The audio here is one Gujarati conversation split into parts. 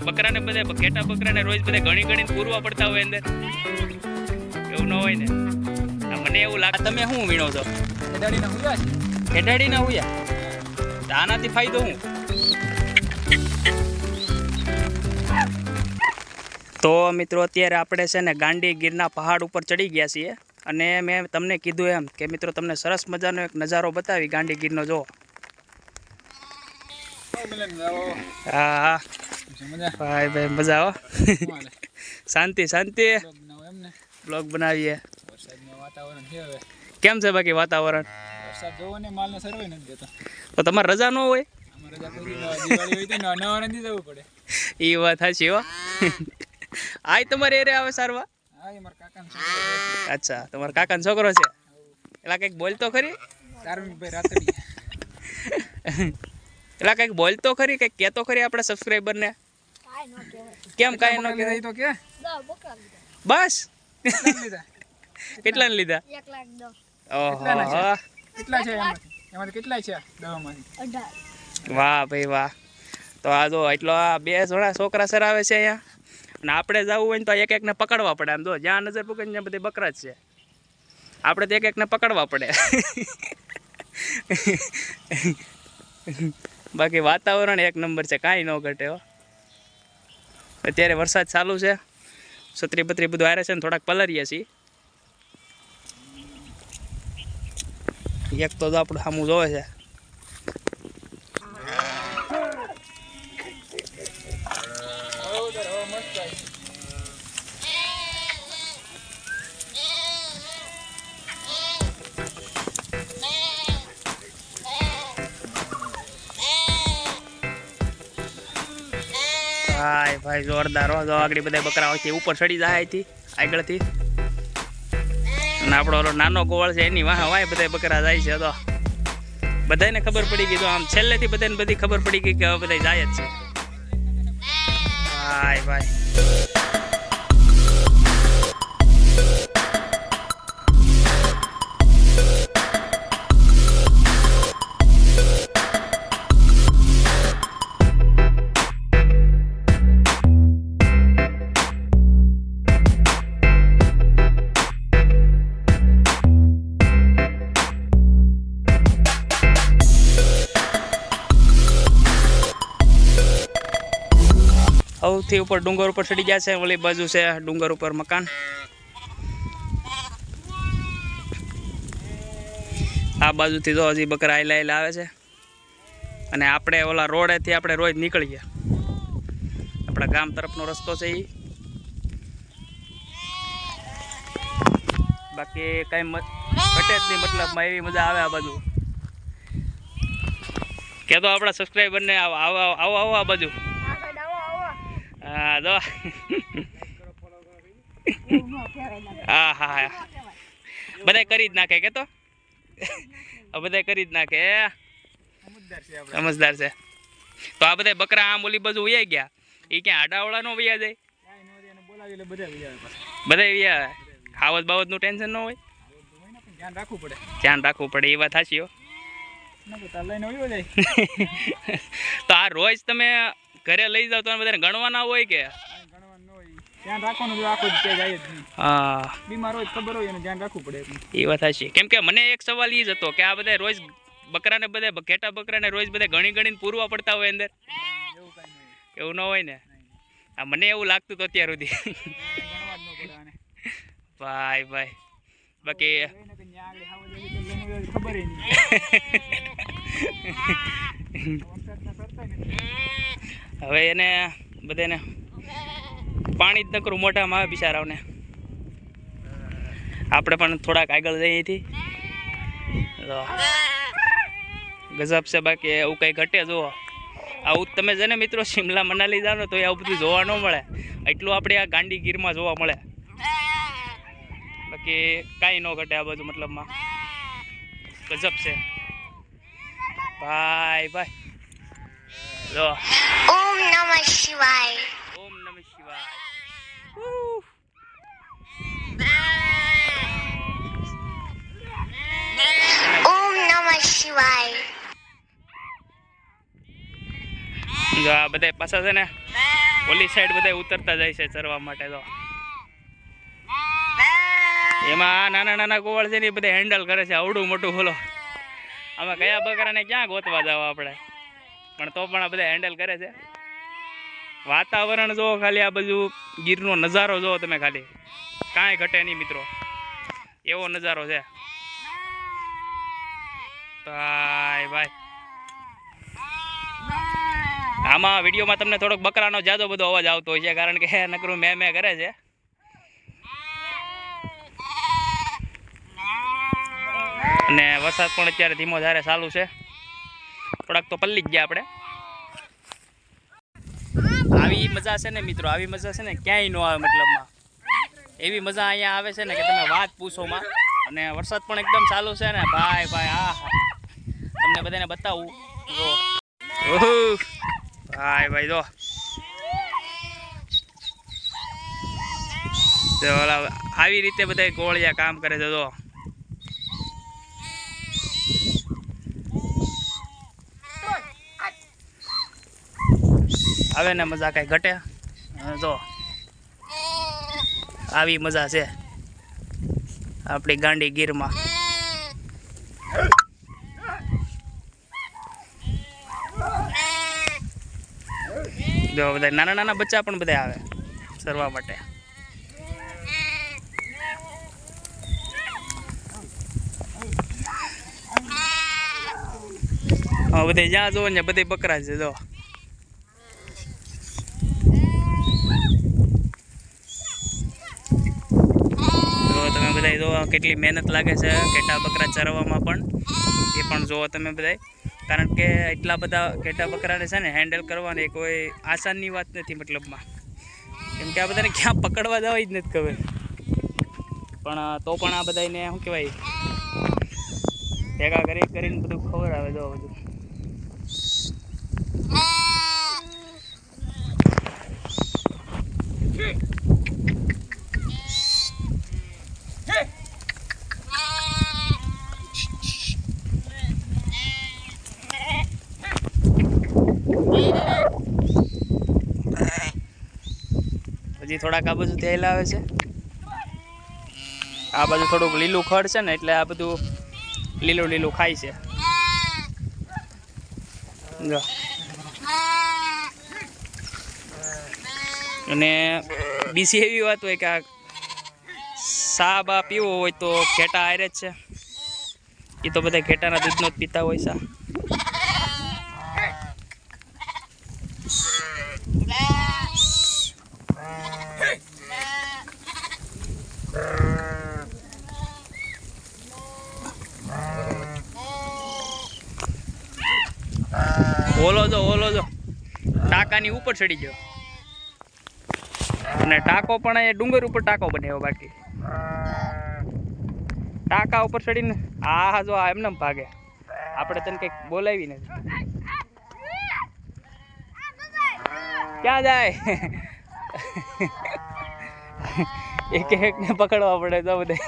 બકરાને બધે ઘેટા બકરાને રોજ બધે ગણી ગણીને પૂરવા પડતા હોય અંદર, એવું ન હોય ને. મને એવું લાગે. તમે શું વીણો છો? ખેડાડીના હુયા. આનાથી ફાયદો શું? તો મિત્રો અત્યારે આપણે છે ને ગાંડી ગીરના પહાડ ઉપર ચડી ગયા છીએ અને મેં તમને કીધું એમ કે મિત્રો તમને સરસ મજાનો એક નજારો બતાવી ગાંડી ગીરનો. જો હા ભાઈ ભાઈ મજા આવો. શાંતિ શાંતિ. બ્લોગ બનાવીએ. કેમ છે બાકી વાતાવરણ? તો તમારે રજા ન હોય? એ વાત સાચી હો. આય તમારે એરે આવે સારવા? અચ્છા તમારા કાકાનો છોકરો છે. એલા કઈક બોલતો ખરી? એલા કઈક બોલતો ખરી, કઈક કેતો ખરી આપણે સબસ્ક્રાઇબર ને? કેમ કાઈ ન કહેવાય તો કે? બસ કેટલા લીધા? 1,10,000. ઓહો કેટલા છે એમાંથી? કેટલા છે 10 માંથી? વાહ ભાઈ વાહ. તો આ જો એટલો આ 2 જણા છોકરા સરાવે છે અહીંયા. અને આપણે જવું હોય ને તો એક એકને પકડવા પડે. આમ જો જ્યાં નજર પકડી ત્યાં બધી બકરા જ છે. આપણે તો એક એકને પકડવા પડે. બાકી વાતાવરણ એક નંબર છે, કાંઈ ન ઘટે હો. અત્યારે વરસાદ ચાલુ છે, છત્રી બત્રી બધું હારે છે ને થોડાક પલરીએ છીએ. એક તો આપણું સામું જોવે છે. ભાઈ ભાઈ જોરદાર હો. જો આગળ બધા બકરા હોય ઉપર ચડી જાય અહીંથી આગળથી. અને આપણો ઓલો નાનો ગોળ છે એની વાહ વાય બધા બકરા જાય છે. તો બધાને ખબર પડી ગઈ. તો આમ છેલ્લેથી બધાને બધી ખબર પડી ગઈ કે હવે બધા જાય જ છે. ભાઈ ભાઈ સૌથી ઉપર ડુંગર ઉપર ચડી ગયા છે. ઓલી બાજુ છે ડુંગર ઉપર મકાન. આ બાજુથી જો હજી બકરા આયલા આવે છે. અને આપણે ઓલા રોડેથી આપણે રોજ નીકળીએ. આપણા ગામ તરફનો રસ્તો છે એ. બાકી કઈ ઘટે જ નહીં, મતલબમાં એવી મજા આવે આ બાજુ. કે તો આપણા સબસ્ક્રાઈબરને આવો આવો આવો આ બાજુ. હા જો હા હા બધા કરી જ નાખે. કે તો બધા કરી જ નાખે. સમજદાર છે. તો આ બધા બકરા આમ ઓલી બાજુ વયા ગયા. એ ક્યાં આડાવાળા નો વયા જાય? બધા વયા ખાવત બાવત નું ટેન્શન ન હોય. ધ્યાન રાખવું પડે. એ વાત સાચી હો. તો આ રોજ તમે ઘરે લઈ જાવ તો બધાને ગણવાના હોય કે? ધ્યાન રાખવાનું. હા બીમાર હોય ખબર હોય એને ધ્યાન રાખવું પડે. એ વાત સાચી. કેમ કે મને એક સવાલ એ જ હતો કે આ બધા રોજ બકરાને બધે ઘેટા બકરાને રોજ બધે ગણી ગણીને પૂરવા પડતા હોય અંદર, એવું ન હોય ને? આ મને એવું લાગતું હતું અત્યાર સુધી. ભાઈ ભાઈ બાકી હવે એને બધાને પાણી જ નકરું મોઢામાં આવે બિચારાઓને. આપણે પણ થોડાક આગળ જઈએ અહીંથી. ગજબ છે. બાકી એવું કંઈ ઘટે. જુઓ આવું તમે છે ને મિત્રો શિમલા મનાલી જાઓ ને તો આવું બધું જોવા ન મળે. એટલું આપણે આ ગાંડી ગીરમાં જોવા મળે. બાકી કાંઈ ન ઘટે આ બાજુ. મતલબમાં ગજબ છે ભાઈ ભાઈ. જો ઓમ નમઃ શિવાય. ઓમ નમઃ શિવાય. ઓમ નમઃ શિવાય. જો આ બધા પાછા છે ને ઓલી સાઈડ બધા ઉતરતા જાય છે ચરવા માટે. તો એમાં આ નાના નાના ગોવાળ છે ને એ બધા હેન્ડલ કરે છે આવડું મોટું. બોલો આમાં કયા બકરાને ક્યાં ગોતવા જાવ આપણે, પણ તો પણ આ બધા હેન્ડલ કરે છે. વાતાવરણ જો ખાલી આ બાજુ ગીરનો નજારો જો તમે, ખાલી કાંઈ ઘટે નહીં મિત્રો, એવો નજારો છે. ભાઈ ભાઈ આમાં વિડીયોમાં તમને થોડોક બકરાનો જાજો બધો અવાજ આવતો હોય છે, કારણ કે નકરું મેં કરે છે. અને વરસાદ પણ અત્યારે ધીમો ધારે ચાલુ છે, થોડાક તો પલ્લી જ ગયા આપણે. આવી મજા છે ને મિત્રો, આવી મજા છે ને ક્યાંય ન આવે મતલબમાં. એવી મજા અહીંયા આવે છે ને કે તમે વાત પૂછોમાં. અને વરસાદ પણ એકદમ ચાલુ છે ને ભાઈ ભાઈ. હા તમને બધાને બતાવું જો. ભાઈ ભાઈ જો આવી રીતે બધા ગોળિયા કામ કરે છે. જો આવે ને મજા કઈ ઘટે. જો આવી મજા છે આપણી ગાંડી ગીરમાં. જો બધા નાના નાના બચ્ચા પણ બધા આવે સરવા માટે. હા બધે જ્યાં જોવો ને બધે બકરા છે. જો તમે બધા જો કેટલી મહેનત લાગે છે ઘેટા બકરા ચરવામાં પણ, એ પણ જોવો તમે બધા. કારણ કે એટલા બધા ઘેટા બકરાને છે ને હેન્ડલ કરવાની કોઈ આસાનની વાત નથી મતલબમાં. કેમ કે આ બધાને ક્યાં પકડવા જવાય જ નથી ખબર, પણ તો પણ આ બધાને શું કહેવાય ભેગા કરીને બધું ખબર આવે. જો બધું હજી થોડાક આ બાજુ તેલ આવે છે. આ બાજુ થોડુંક લીલું ખડ છે ને એટલે આ બધું લીલું ખાય છે. જો અને બીજી એવી વાત હોય કે આ સા બા પીવો હોય તો ઘેટા હારે જ છે. એ તો બધા ઘેટાના દૂધનો જ પીતા હોય સા. ઓલો જો ટાંકાની ઉપર ચડી ગયો, અને ટાંકો પણ એ ડુંગર ઉપર ટાંકો બનાવ્યો. બાકી ટાંકા ઉપર ચડીને આ જો એમને ભાગે, આપણે તને કંઈક બોલાવી નથી. ક્યાં જાય? એક ને પકડવા પડે તો બધા.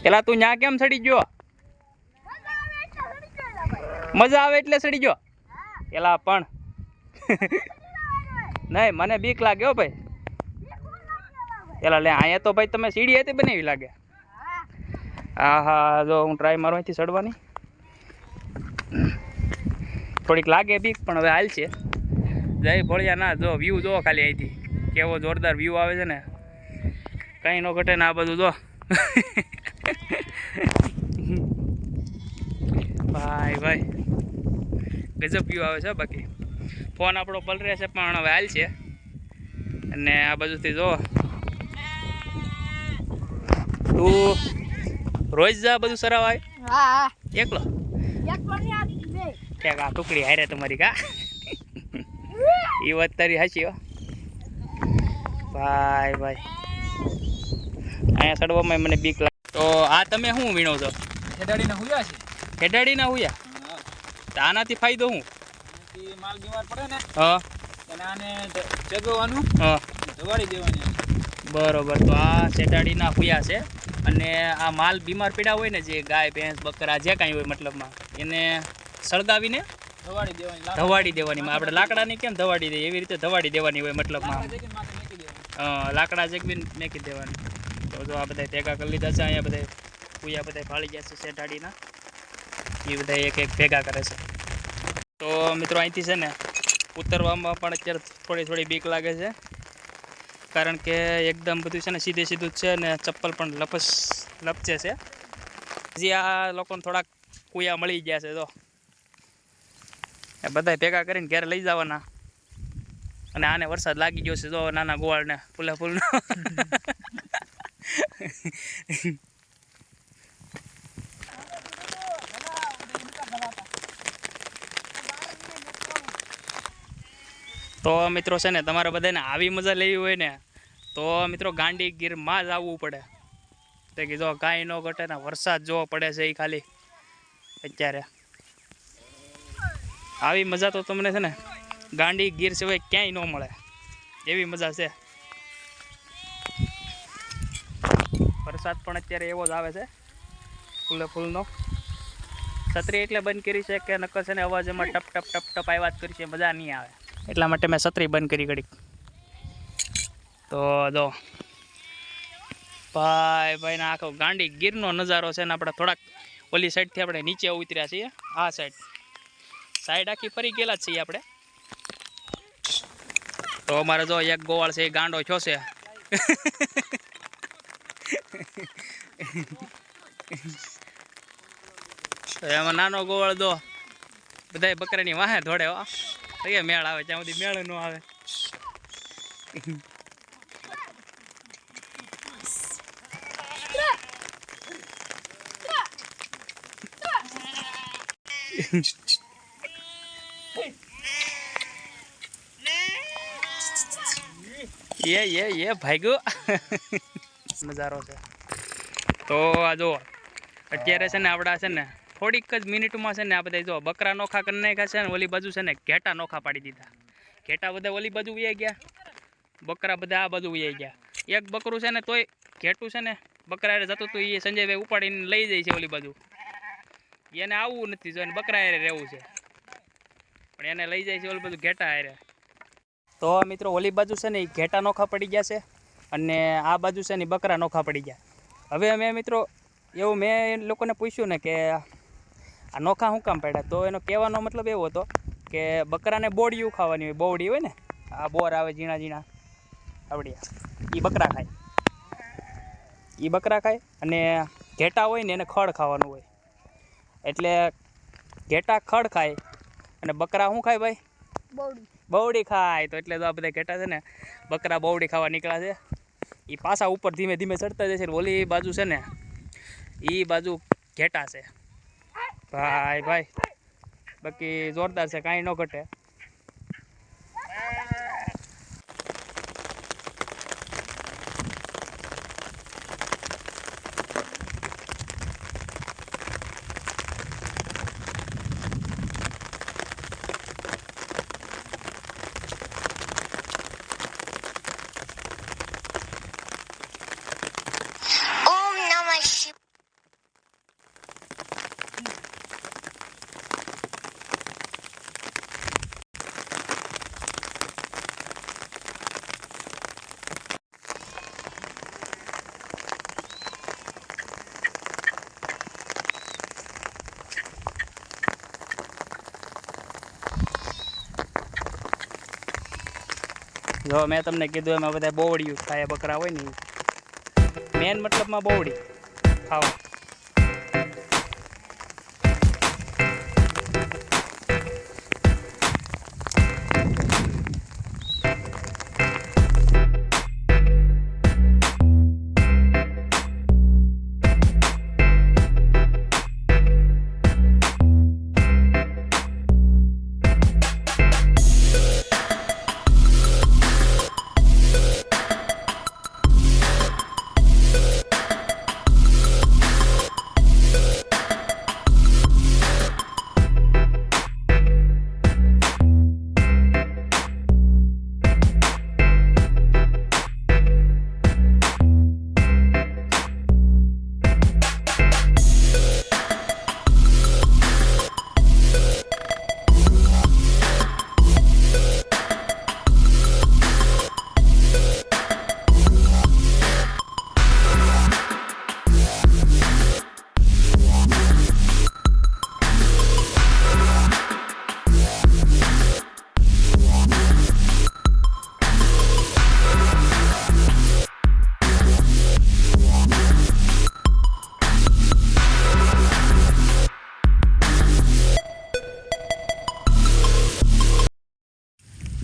પેલા તું ન્યા કેમ સડી ગયો? મજા આવે એટલે સડી ગયો પેલા. પણ નહીં મને બીક લાગે હો ભાઈ. પેલા લે અહીંયા તો ભાઈ તમે સીડી હતી બનાવી લાગે. હા હા જો હું ટ્રાય મારું અહીંથી ચડવાની. થોડીક લાગે બીક પણ હવે હાલ છે. જય ભોળિયા ના. જો વ્યૂ જો ખાલી અહીંથી કેવો જોરદાર વ્યૂ આવે છે ને, કંઈ ન ઘટે ને. આ બધું જો ભાઈ ભાઈ ગજબ વ્યૂ આવે છે. બાકી ફોન આપણો પલરે છે પણ હવે હાલ છે. અને આ બાજુથી જો તું રોજ જા બધું સરાવ આવે? હા એકલો ક્યાંક આ ટુકડી હારે તમારી કા? એ વાત તારી સાચી હો ભાઈ ભાઈ. અહીંયા ચડવામાં મને બીક લાગે. તો આ તમે શું વીણો છો? ખેડાડીના હુયા છે. ખેડાડીના હુયા? આનાથી ફાયદો શું? માલ બીમાર પડે ને હા અને આને જગવવાનું, હા દવાડી દેવાની. બરોબર. તો આ ખેડાડીના હુયા છે અને આ માલ બીમાર પડ્યા હોય ને, જે ગાય ભેંસ બકરા જે કાંઈ હોય મતલબમાં, એને સળગાવીને ધવાડી દેવાની ધવાડી દેવાની. આપણે લાકડાની કેમ ધવાડી દઈએ એવી રીતે ધવાડી દેવાની હોય મતલબમાં. માથે મેકી દેવાની. લાકડા જગવીને મેકી દેવાની. તો જો આ બધા ભેગા કરી લીધા છે. અહીંયા બધા કુયા બધા ફાળી ગયા છે શેઠાડીના. એ બધા એક એક ભેગા કરે છે. તો મિત્રો અહીંથી છે ને ઉતરવામાં પણ અત્યારે થોડી બીક લાગે છે, કારણ કે એકદમ બધું છે ને સીધે સીધું જ છે ને ચપ્પલ પણ લપચે છે. હજી આ લોકોને થોડાક કુયા મળી ગયા છે. તો એ બધા ભેગા કરીને ઘરે લઈ જવાના. અને આને વરસાદ લાગી ગયો છે જો નાના ગોવાળને ફૂલે ફૂલનો. તો મિત્રો છે ને તમારે બધાને આવી મજા લેવી હોય ને તો મિત્રો ગાંડી ગીરમાં જ આવવું પડે. તો કે જો કાંઈ ન ઘટે ને વરસાદ જોવો પડે છે એ ખાલી અત્યારે. આવી મજા તો તમને છે ને ગાંડી ગીર સિવાય ક્યાંય ન મળે એવી મજા છે. વરસાદ પણ અત્યારે એવો જ આવે છે ફૂલે ફૂલનો. છત્રી એટલે બંધ કરી છે કે નકર છે ને અવાજ એમાં ટપ ટપ ટપ ટપ આવ્યા જ કરી છે, મજા નહીં આવે. એટલા માટે મેં છત્રી બંધ કરી ઘડીક. તો જો ભાઈને આખો ગાંડી ગીરનો નજારો છે ને. આપણે થોડાક ઓલી સાઈડથી આપણે નીચે ઉતર્યા છીએ. આ સાઈડ આખી ફરી ગયેલા જ છીએ આપણે. તો અમારે જો એક ગોવાળ છે એ ગાંડો થયો છે. એમાં નાનો ગોવાળ દો બધા બકરાની વાહે ધોડે. એ મેળ આવે ત્યાં સુધી મેળ ન આવે. એ ભાગ્યો નજારો છે. તો આ જો અત્યારે છે ને આપડા છે ને થોડીક જ મિનિટમાં છે ને આ બધા જો બકરા નોખા કરી નાખ્યા છે ને. ઓલી બાજુ છે ને ઘેટા નોખા પાડી દીધા. ઘેટા બધા ઓલી બાજુ વહી ગયા, બકરા બધા આ બાજુ વહી ગયા. એક બકરું છે ને તોય ઘેટું છે ને બકરા જતું હતું એ સંજયભાઈ ઉપાડીને લઈ જાય છે ઓલી બાજુ. એને આવવું નથી, જો એને બકરા હારે રહેવું છે પણ એને લઈ જાય છે ઓલી બાજુ ઘેટા હારે. તો મિત્રો ઓલી બાજુ છે ને એ ઘેટા નોખા પડી ગયા છે અને આ બાજુ છે ને બકરા નોખા પડી ગયા. હવે અમે મિત્રો એવું મેં લોકોને પૂછ્યું ને કે આ નોખા શું કામ પડ્યા, તો એનો કહેવાનો મતલબ એવો હતો કે બકરાને બોડિયું ખાવાની હોય. બોવડી હોય ને આ બોર આવે ઝીણા ઝીણા આવડિયા, એ બકરા ખાય. અને ઘેટા હોય ને એને ખડ ખાવાનું હોય. એટલે ઘેટા ખડ ખાય અને બકરા શું ખાય ભાઈ? બવડી ખાય. તો એટલે તો આ બધા ઘેટા છે ને બકરા બવડી ખાવા નીકળ્યા છે. એ પાછા ઉપર ધીમે ધીમે ચડતા જશે. ઓલી બાજુ છે ને એ બાજુ ઘેટા છે ભાઈ. બાકી જોરદાર છે, કાંઈ ન ઘટે. Om Namah Shivaya. જો મેં તમને કીધું એમાં બધા બોવડિયું ખાય બકરા હોય ને, મેન મતલબમાં બોવડી ખાવા.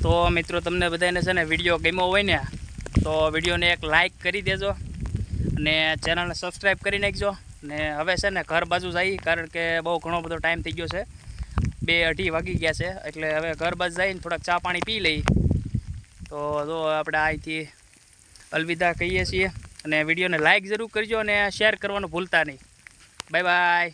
તો મિત્રો તમને બધાને છે ને વિડીયો ગમ્યો હોય ને તો વિડીયોને એક લાઇક કરી દેજો અને ચેનલને સબસ્ક્રાઈબ કરી નાખજો. ને હવે છે ને ઘર બાજુ જઈ, કારણ કે બહુ ઘણો બધો ટાઈમ થઈ ગયો છે, 2-2:30 વાગી ગયા છે. એટલે હવે ઘર બાજુ જઈને થોડાક ચા પાણી પી લઈ. તો જો આપણે અહીંથી અલવિદા કહીએ છીએ. અને વિડીયોને લાઇક જરૂર કરજો અને શેર કરવાનું ભૂલતા નહીં. Bye bye.